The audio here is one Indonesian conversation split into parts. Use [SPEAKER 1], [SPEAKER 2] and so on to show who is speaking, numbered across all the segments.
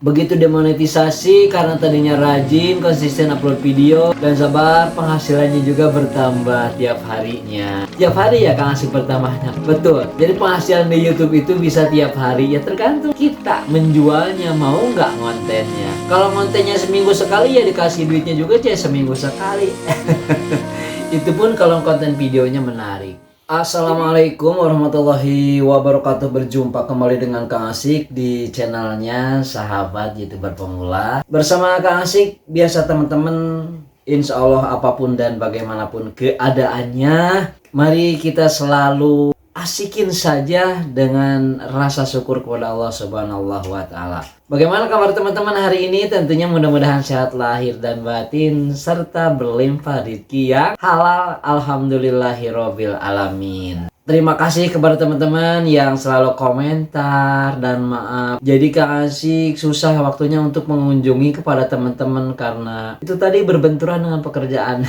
[SPEAKER 1] Begitu demonetisasi karena tadinya rajin, konsisten upload video, dan sabar penghasilannya juga bertambah tiap harinya. Tiap hari ya Kang Asik bertambahnya. Betul. Jadi penghasilan di YouTube itu bisa tiap hari ya tergantung kita menjualnya mau nggak kontennya. Kalau kontennya seminggu sekali ya dikasih duitnya juga aja seminggu sekali. Itu pun kalau konten videonya menarik. Assalamualaikum warahmatullahi wabarakatuh. Berjumpa kembali dengan Kang Asik di channelnya Sahabat YouTuber Pemula. Bersama Kang Asik, biasa teman-teman, insya Allah apapun dan bagaimanapun keadaannya, mari kita selalu asikin saja dengan rasa syukur kepada Allah Subhanahu wa Ta'ala. Bagaimana kabar teman-teman hari ini? Tentunya mudah-mudahan sehat lahir dan batin serta berlimpah rezeki yang halal. Alhamdulillahirobbil alamin. Terima kasih kepada teman-teman yang selalu komentar, dan maaf jadi Kang Asik susah waktunya untuk mengunjungi kepada teman-teman karena itu tadi berbenturan dengan pekerjaan.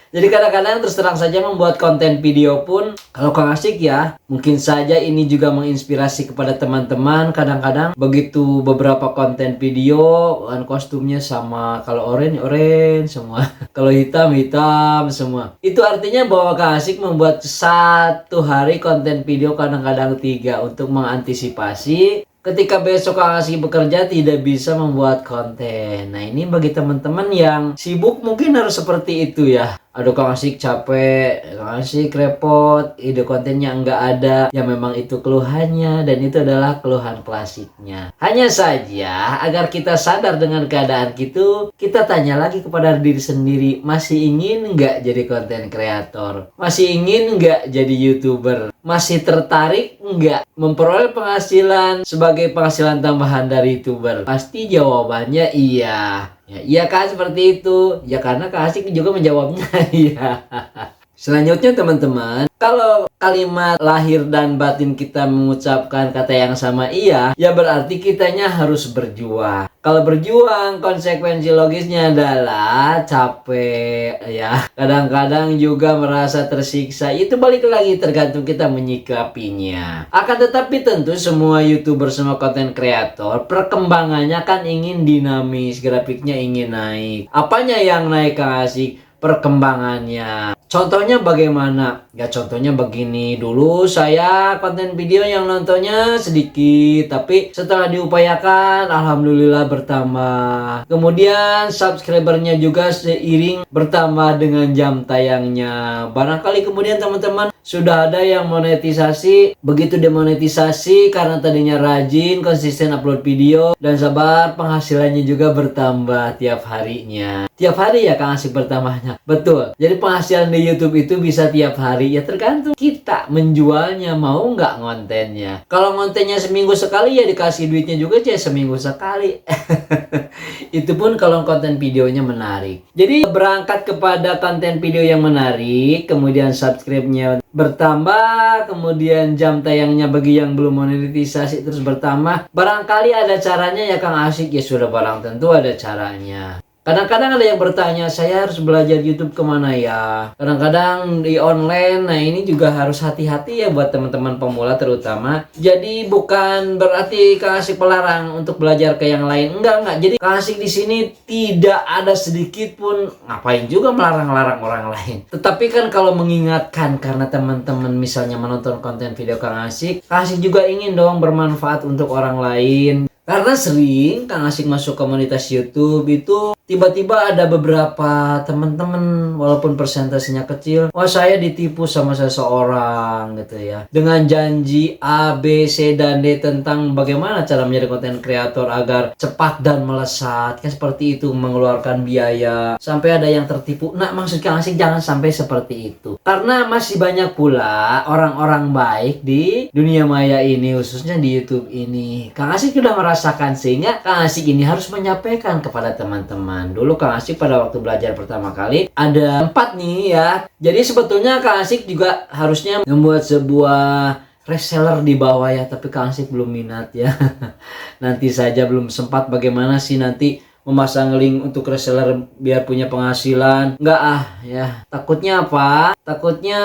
[SPEAKER 1] Jadi kadang-kadang terus terang saja membuat konten video pun kalau Kang Asik ya, mungkin saja ini juga menginspirasi kepada teman-teman. Kadang-kadang begitu beberapa konten video kan kostumnya sama, kalau orange semua, kalau hitam semua. Itu artinya bahwa Kang Asik membuat satu hari konten video kadang-kadang 3 untuk mengantisipasi ketika besok Kang Asik bekerja tidak bisa membuat konten. Nah ini bagi teman-teman yang sibuk mungkin harus seperti itu ya. Aduh Kang Asik capek, Kang Asik repot, ide kontennya nggak ada. Ya memang itu keluhannya dan itu adalah keluhan klasiknya. Hanya saja agar kita sadar dengan keadaan gitu, kita tanya lagi kepada diri sendiri, masih ingin nggak jadi konten kreator? Masih ingin nggak jadi YouTuber? Masih tertarik nggak memperoleh penghasilan sebagai penghasilan tambahan dari YouTuber? Pasti jawabannya iya. Ya, iya kan seperti itu. Ya karena Kak Asik juga menjawabnya iya. Selanjutnya teman-teman, kalau kalimat lahir dan batin kita mengucapkan kata yang sama iya, ya berarti kitanya harus berjuang. Kalau berjuang, konsekuensi logisnya adalah capek ya. Kadang-kadang juga merasa tersiksa. Itu balik lagi tergantung kita menyikapinya. Akan tetapi tentu semua YouTuber, semua konten kreator, perkembangannya kan ingin dinamis, grafiknya ingin naik. Apanya yang naik Kang Asik? Perkembangannya. Contohnya bagaimana? Ya contohnya begini, dulu saya konten video yang nontonnya sedikit, tapi setelah diupayakan alhamdulillah bertambah. Kemudian subscribernya juga seiring bertambah dengan jam tayangnya. Barangkali kemudian teman-teman sudah ada yang monetisasi. Begitu demonetisasi karena tadinya rajin, konsisten upload video, dan sabar penghasilannya juga bertambah tiap harinya. Tiap hari ya Kang Asik bertambahnya. Betul. Jadi penghasilan di YouTube itu bisa tiap hari ya tergantung kita menjualnya mau nggak kontennya. Kalau kontennya seminggu sekali ya dikasih duitnya juga aja seminggu sekali. Itu pun kalau konten videonya menarik. Jadi berangkat kepada konten video yang menarik, kemudian subscribe-nya bertambah, kemudian jam tayangnya bagi yang belum monetisasi terus bertambah. Barangkali ada caranya ya Kang Asik, ya sudah barang tentu ada caranya. Kadang-kadang ada yang bertanya, saya harus belajar YouTube kemana ya? Kadang-kadang di online, nah ini juga harus hati-hati ya buat teman-teman pemula terutama. Jadi bukan berarti Kang Asik pelarang untuk belajar ke yang lain. Enggak. Jadi Kang Asik di sini tidak ada sedikit pun ngapain juga melarang-larang orang lain. Tetapi kan kalau mengingatkan karena teman-teman misalnya menonton konten video Kang Asik juga ingin dong bermanfaat untuk orang lain. Karena sering Kang Asik masuk komunitas YouTube itu tiba-tiba ada beberapa teman-teman walaupun persentasenya kecil, wah saya ditipu sama seseorang gitu ya. Dengan janji A, B, C, dan D tentang bagaimana cara menjadi konten kreator agar cepat dan melesat. Kan seperti itu, mengeluarkan biaya. Sampai ada yang tertipu. Nah maksud Kang Asik jangan sampai seperti itu. Karena masih banyak pula orang-orang baik di dunia maya ini, khususnya di YouTube ini. Kang Asik sudah merasakan sehingga Kang Asik ini harus menyampaikan kepada teman-teman. Dulu Kang Asik pada waktu belajar pertama kali ada 4 nih ya. Jadi sebetulnya Kang Asik juga harusnya membuat sebuah reseller di bawah ya, tapi Kang Asik belum minat ya. Nanti saja belum sempat. Bagaimana sih nanti memasang link untuk reseller biar punya penghasilan? Enggak ya. Takutnya apa? Takutnya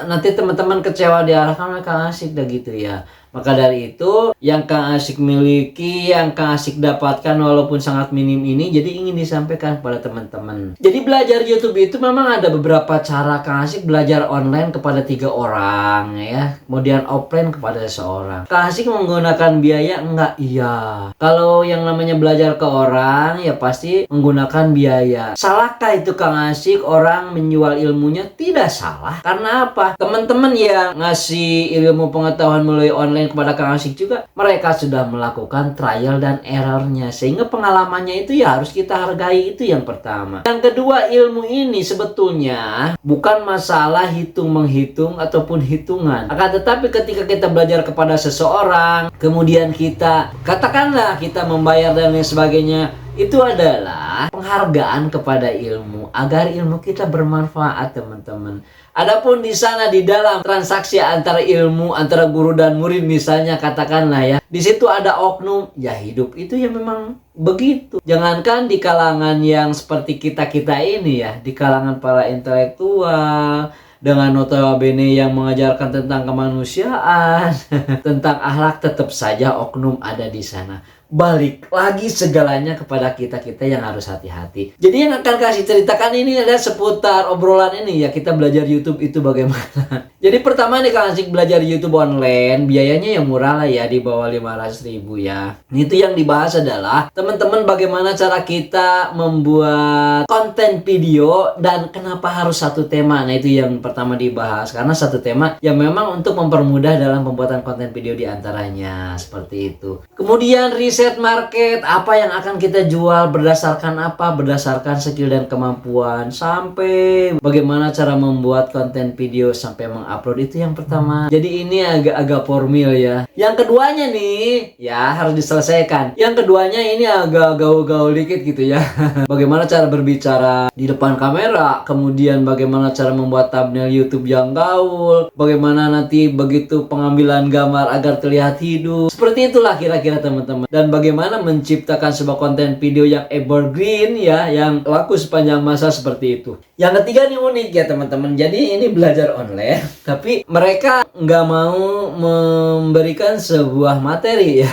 [SPEAKER 1] nanti teman-teman kecewa diarahkan oleh Kang Asik dah gitu ya. Maka dari itu, yang Kang Asik miliki, yang Kang Asik dapatkan walaupun sangat minim ini, jadi ingin disampaikan kepada teman-teman. Jadi belajar YouTube itu memang ada beberapa cara Kang Asik belajar online kepada 3 orang ya. Kemudian offline kepada seseorang. Kang Asik menggunakan biaya enggak? Iya. Kalau yang namanya belajar ke orang ya pasti menggunakan biaya. Salahkah itu Kang Asik orang menjual ilmunya? Tidak salah. Karena apa? Teman-teman yang ngasih ilmu pengetahuan melalui online kepada Kang Asik juga, mereka sudah melakukan trial dan errornya, sehingga pengalamannya itu ya harus kita hargai. Itu yang pertama. Yang kedua, ilmu ini sebetulnya bukan masalah hitung-menghitung ataupun hitungan, akan tetapi ketika kita belajar kepada seseorang, kemudian kita katakanlah kita membayar dan lain sebagainya, itu adalah penghargaan kepada ilmu agar ilmu kita bermanfaat, teman-teman. Adapun di sana di dalam transaksi antara ilmu antara guru dan murid misalnya katakanlah ya, di situ ada oknum, ya hidup itu ya memang begitu. Jangankan di kalangan yang seperti kita-kita ini ya, di kalangan para intelektual dengan notabene yang mengajarkan tentang kemanusiaan, tentang akhlak, tetap saja oknum ada di sana. Balik lagi segalanya kepada kita-kita yang harus hati-hati. Jadi yang akan kasih ceritakan ini adalah seputar obrolan ini ya, kita belajar YouTube itu bagaimana. Jadi pertama nih Kang Asik belajar YouTube online, biayanya yang murah lah ya, di bawah 500.000 ya. Itu yang dibahas adalah teman-teman bagaimana cara kita membuat konten video dan kenapa harus satu tema. Nah itu yang pertama dibahas, karena satu tema yang memang untuk mempermudah dalam pembuatan konten video diantaranya, seperti itu. Kemudian riset market, apa yang akan kita jual, berdasarkan apa, berdasarkan skill dan kemampuan, sampai bagaimana cara membuat konten video sampai mengupload. Itu yang pertama. Jadi ini agak formil ya. Yang keduanya nih ya harus diselesaikan. Yang keduanya ini agak gaul-gaul dikit gitu ya. Bagaimana cara berbicara di depan kamera, kemudian bagaimana cara membuat thumbnail YouTube yang gaul, bagaimana nanti begitu pengambilan gambar agar terlihat hidup. Seperti itulah kira-kira teman-teman. Dan bagaimana menciptakan sebuah konten video yang evergreen ya, yang laku sepanjang masa, seperti itu. Yang ketiga nih unik ya teman-teman. Jadi ini belajar online, tapi mereka nggak mau memberikan sebuah materi ya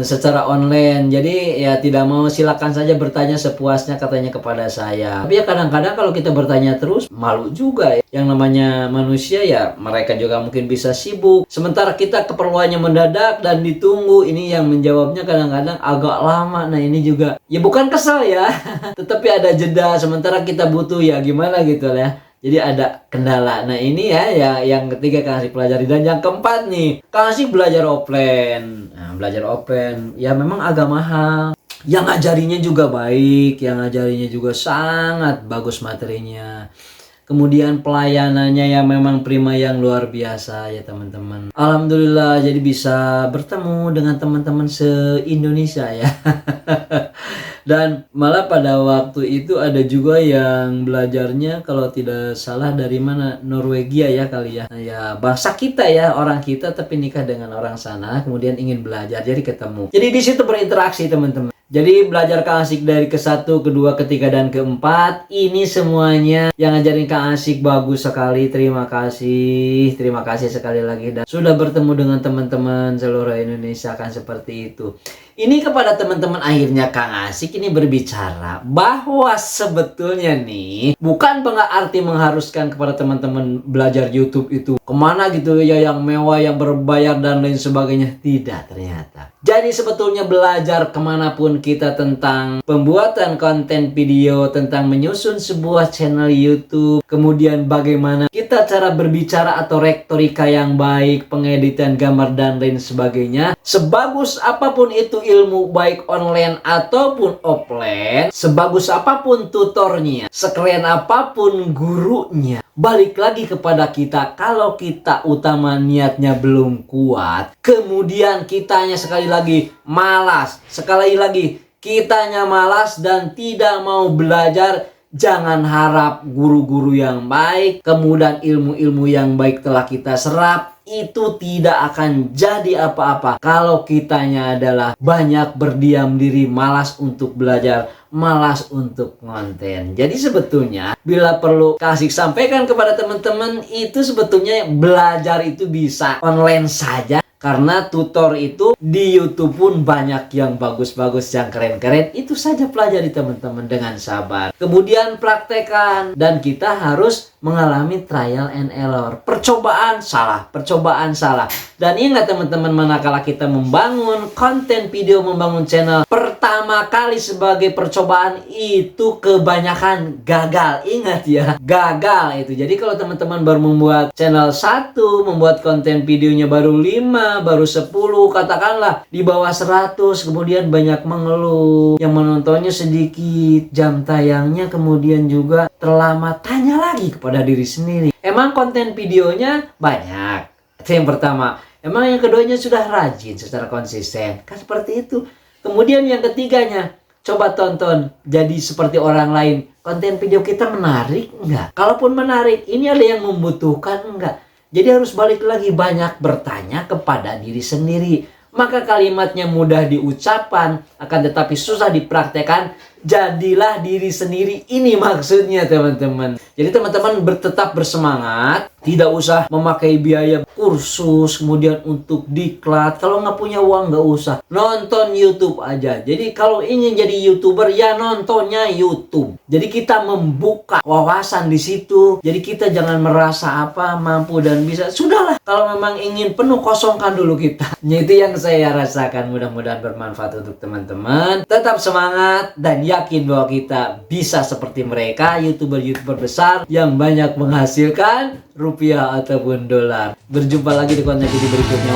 [SPEAKER 1] secara online. Jadi ya tidak mau, silakan saja bertanya sepuasnya katanya kepada saya. Tapi ya kadang-kadang kalau kita bertanya terus malu juga ya. Yang namanya manusia ya, mereka juga mungkin bisa sibuk. Sementara kita keperluannya mendadak dan ditunggu, ini yang menjawabnya kadang-kadang agak lama. Nah ini juga ya bukan kesal ya tetapi ada jeda, sementara kita butuh ya gimana gitu ya. Jadi ada kendala. Nah ini ya yang ketiga Kang Asik pelajari. Dan yang keempat nih, Kang Asik belajar offline. Nah belajar offline ya memang agak mahal. Yang ngajarinya juga baik, yang ngajarinya juga sangat bagus materinya. Kemudian pelayanannya yang memang prima, yang luar biasa ya teman-teman. Alhamdulillah jadi bisa bertemu dengan teman-teman se-Indonesia ya. Dan malah pada waktu itu ada juga yang belajarnya kalau tidak salah dari mana, Norwegia ya kali ya. Nah, ya bangsa kita ya, orang kita tapi nikah dengan orang sana, kemudian ingin belajar jadi ketemu. Jadi di situ berinteraksi teman-teman. Jadi belajar Kang Asik dari ke-1, ke-2, ke-3, dan ke-4. Ini semuanya yang ngajarin Kang Asik bagus sekali. Terima kasih sekali lagi. Dan sudah bertemu dengan teman-teman seluruh Indonesia kan, seperti itu. Ini kepada teman-teman akhirnya Kang Asik ini berbicara bahwa sebetulnya nih bukan berarti mengharuskan kepada teman-teman belajar YouTube itu kemana gitu ya, yang mewah, yang berbayar dan lain sebagainya. Tidak ternyata. Jadi sebetulnya belajar kemanapun kita tentang pembuatan konten video, tentang menyusun sebuah channel YouTube, kemudian bagaimana kita cara berbicara atau retorika yang baik, pengeditan gambar dan lain sebagainya. Sebagus apapun itu ilmu baik online ataupun offline, sebagus apapun tutornya, sekeren apapun gurunya, balik lagi kepada kita. Kalau kita utama niatnya belum kuat, kemudian kitanya sekali lagi malas, sekali lagi kitanya malas dan tidak mau belajar, jangan harap guru-guru yang baik, kemudian ilmu-ilmu yang baik telah kita serap, itu tidak akan jadi apa-apa kalau kitanya adalah banyak berdiam diri, malas untuk belajar, malas untuk konten. Jadi sebetulnya bila perlu kasih sampaikan kepada teman-teman, itu sebetulnya belajar itu bisa online saja. Karena tutor itu di YouTube pun banyak yang bagus-bagus, yang keren-keren. Itu saja pelajari teman-teman dengan sabar. Kemudian praktekan. Dan kita harus mengalami trial and error. Percobaan salah, percobaan salah. Dan ingat teman-teman, manakala kita membangun konten video, membangun channel, pertama kali sebagai percobaan itu kebanyakan gagal. Ingat ya, gagal itu. Jadi kalau teman-teman baru membuat channel 1, membuat konten videonya baru 5, baru 10, katakanlah di bawah 100, kemudian banyak mengeluh, yang menontonnya sedikit, jam tayangnya kemudian juga terlambat. Tanya lagi kepada diri sendiri, emang konten videonya banyak? Itu yang pertama. Emang yang keduanya sudah rajin secara konsisten? Kan seperti itu. Kemudian yang ketiganya, coba tonton jadi seperti orang lain. Konten video kita menarik enggak? Kalaupun menarik, ini ada yang membutuhkan enggak? Jadi harus balik lagi, banyak bertanya kepada diri sendiri. Maka kalimatnya mudah diucapkan, akan tetapi susah dipraktekkan. Jadilah diri sendiri. Ini maksudnya teman-teman. Jadi teman-teman tetap bersemangat. Tidak usah memakai biaya kursus, kemudian untuk diklat. Kalau nggak punya uang nggak usah. Nonton YouTube aja. Jadi kalau ingin jadi YouTuber, ya nontonnya YouTube. Jadi kita membuka wawasan di situ. Jadi kita jangan merasa apa, mampu dan bisa. Sudahlah. Kalau memang ingin penuh, kosongkan dulu kita. Itu yang saya rasakan. Mudah-mudahan bermanfaat untuk teman-teman. Tetap semangat dan yakin bahwa kita bisa seperti mereka, YouTuber-YouTuber besar yang banyak menghasilkan rupiah ataupun dolar. Berjumpa lagi di konten video berikutnya.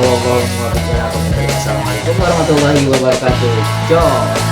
[SPEAKER 1] Wassalamualaikum warahmatullahi wabarakatuh. Ciao.